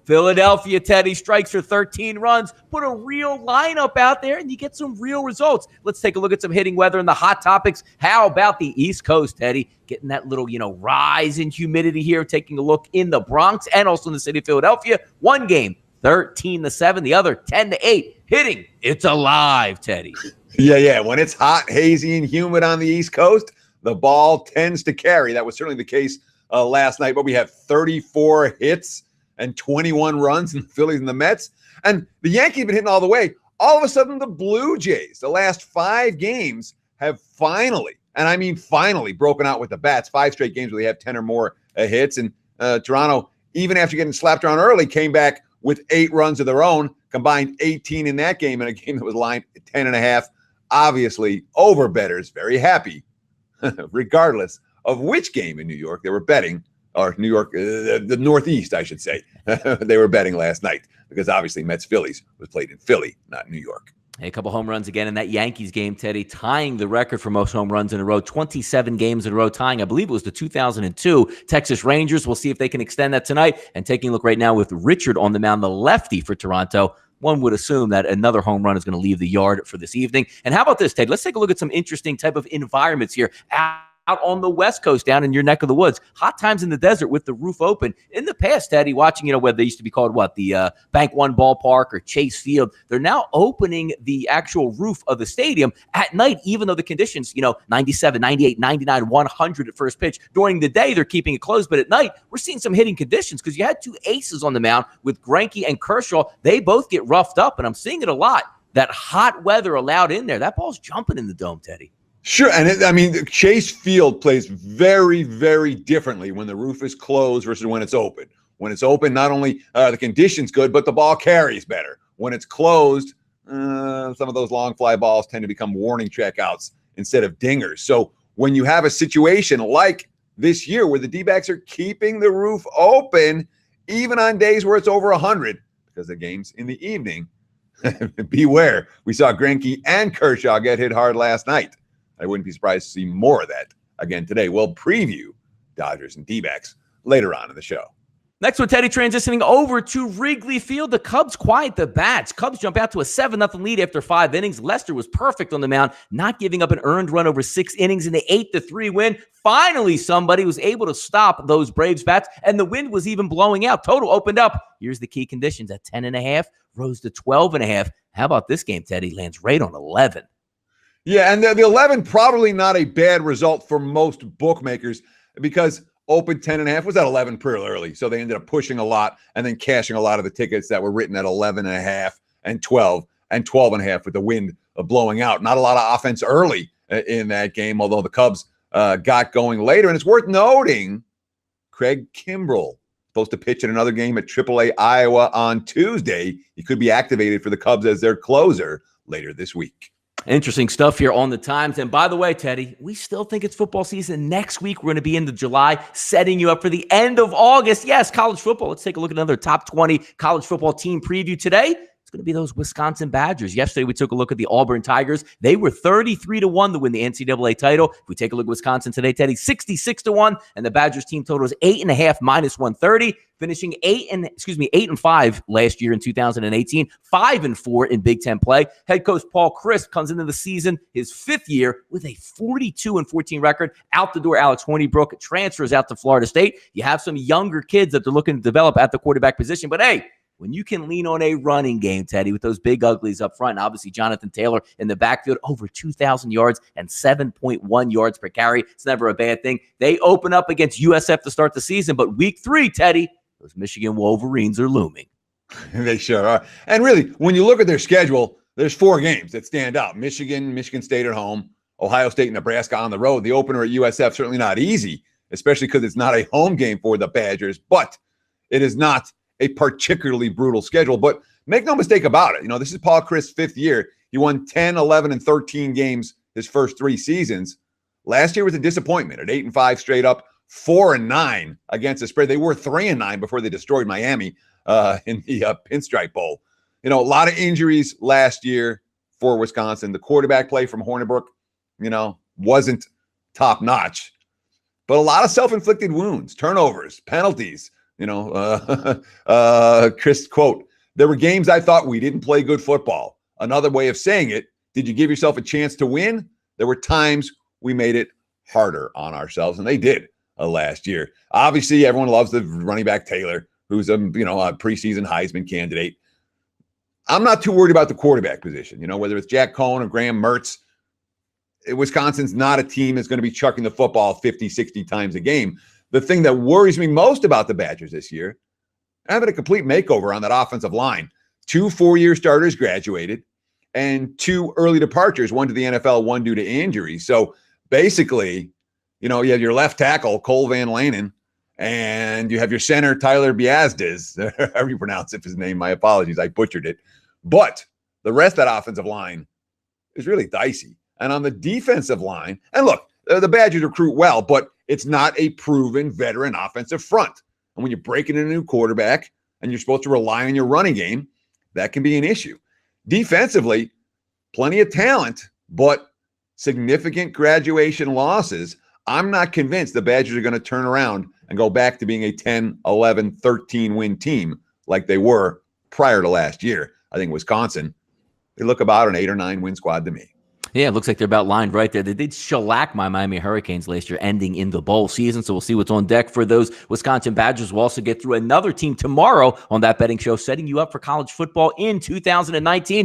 Philadelphia, Teddy, strikes for 13 runs. Put a real lineup out there, and you get some real results. Let's take a look at some hitting weather and the hot topics. How about the East Coast, Teddy? Getting that little, rise in humidity here. Taking a look in the Bronx and also in the city of Philadelphia. One game, 13-7. The other, 10-8. Hitting, it's alive, Teddy. Yeah. When it's hot, hazy, and humid on the East Coast, the ball tends to carry. That was certainly the case last night. But we have 34 hits and 21 runs in the Phillies and the Mets. And the Yankees have been hitting all the way. All of a sudden, the Blue Jays, the last 5 games, have finally, and I mean finally, broken out with the bats. 5 straight games where they have 10 or more hits. And Toronto, even after getting slapped around early, came back with 8 runs of their own, combined 18 in that game, in a game that was lined at 10.5. Obviously, over bettors very happy, regardless of which game in New York they were betting, or New York, the Northeast, I should say. They were betting last night because obviously Mets-Phillies was played in Philly, not New York. A couple home runs again in that Yankees game, Teddy, tying the record for most home runs in a row, 27 games in a row, tying, I believe it was the 2002 Texas Rangers. We'll see if they can extend that tonight. And taking a look right now with Richard on the mound, the lefty for Toronto, one would assume that another home run is going to leave the yard for this evening. And how about this, Ted? Let's take a look at some interesting type of environments here out on the West Coast, down in your neck of the woods. Hot times in the desert with the roof open. In the past, Teddy, watching, where they used to be called the Bank One Ballpark or Chase Field, they're now opening the actual roof of the stadium at night, even though the conditions, 97, 98, 99, 100 at first pitch. During the day, they're keeping it closed, but at night, we're seeing some hitting conditions because you had 2 aces on the mound with Greinke and Kershaw. They both get roughed up, and I'm seeing it a lot. That hot weather allowed in there. That ball's jumping in the dome, Teddy. Sure, and Chase Field plays very, very differently when the roof is closed versus when it's open. When it's open, not only are the conditions good, but the ball carries better. When it's closed, some of those long fly balls tend to become warning checkouts instead of dingers. So when you have a situation like this year where the D-backs are keeping the roof open, even on days where it's over 100, because the game's in the evening, beware. We saw Greinke and Kershaw get hit hard last night. I wouldn't be surprised to see more of that again today. We'll preview Dodgers and D-backs later on in the show. Next one, Teddy, transitioning over to Wrigley Field. The Cubs quiet the bats. Cubs jump out to a 7-0 lead after 5 innings. Lester was perfect on the mound, not giving up an earned run over 6 innings in the 8-3 win. Finally, somebody was able to stop those Braves bats, and the wind was even blowing out. Total opened up. Here's the key conditions at 10.5, rose to 12.5. How about this game, Teddy? Lands right on 11. Yeah, and the 11, probably not a bad result for most bookmakers because open 10.5 was at 11 pretty early. So they ended up pushing a lot and then cashing a lot of the tickets that were written at 11.5 and 12 and 12.5 with the wind blowing out. Not a lot of offense early in that game, although the Cubs got going later. And it's worth noting, Craig Kimbrell, supposed to pitch in another game at AAA Iowa on Tuesday. He could be activated for the Cubs as their closer later this week. Interesting stuff here on the Times. And by the way, Teddy, we still think it's football season. Next week, we're going to be into July, setting you up for the end of August. Yes, college football. Let's take a look at another top 20 college football team preview today. It's going to be those Wisconsin Badgers. Yesterday, we took a look at the Auburn Tigers. They were 33-1 to win the NCAA title. If we take a look at Wisconsin today, Teddy, 66-1, and the Badgers team total is 8.5 minus 130, finishing 8-5 last year in 2018, 5-4 in Big Ten play. Head coach Paul Crisp comes into the season, his 5th year, with a 42-14 record. Out the door, Alex Hornibrook transfers out to Florida State. You have some younger kids that they're looking to develop at the quarterback position, but hey, when you can lean on a running game, Teddy, with those big uglies up front, and obviously Jonathan Taylor in the backfield, over 2,000 yards and 7.1 yards per carry. It's never a bad thing. They open up against USF to start the season, but week 3, Teddy, those Michigan Wolverines are looming. They sure are. And really, when you look at their schedule, there's 4 games that stand out. Michigan State at home, Ohio State and Nebraska on the road. The opener at USF, certainly not easy, especially because it's not a home game for the Badgers, but it is not a particularly brutal schedule. But make no mistake about it. This is Paul Crisp's 5th year. He won 10, 11, and 13 games his first 3 seasons. Last year was a disappointment at 8-5 straight up, 4-9 against the spread. They were 3-9 before they destroyed Miami in the Pinstripe Bowl. A lot of injuries last year for Wisconsin. The quarterback play from Hornibrook, wasn't top notch, but a lot of self-inflicted wounds, turnovers, penalties. Chris, quote, there were games I thought we didn't play good football. Another way of saying it, did you give yourself a chance to win? There were times we made it harder on ourselves, and they did last year. Obviously, everyone loves the running back Taylor, who's a preseason Heisman candidate. I'm not too worried about the quarterback position. Whether it's Jack Cohen or Graham Mertz, Wisconsin's not a team that's going to be chucking the football 50, 60 times a game. The thing that worries me most about the Badgers this year, having a complete makeover on that offensive line. 2 4-year starters graduated and 2 early departures, one to the NFL, one due to injury. So basically, you have your left tackle, Cole Van Lanen, and you have your center, Tyler Biazdes, however you pronounce it, his name. My apologies, I butchered it. But the rest of that offensive line is really dicey. And on the defensive line, and look, the Badgers recruit well, but it's not a proven veteran offensive front. And when you're breaking in a new quarterback and you're supposed to rely on your running game, that can be an issue. Defensively, plenty of talent, but significant graduation losses. I'm not convinced the Badgers are going to turn around and go back to being a 10, 11, 13 win team like they were prior to last year. I think Wisconsin, they look about an 8 or 9 win squad to me. Yeah, it looks like they're about lined right there. They did shellac my Miami Hurricanes last year, ending in the bowl season. So we'll see what's on deck for those Wisconsin Badgers. We'll also get through another team tomorrow on That Betting Show, setting you up for college football in 2019.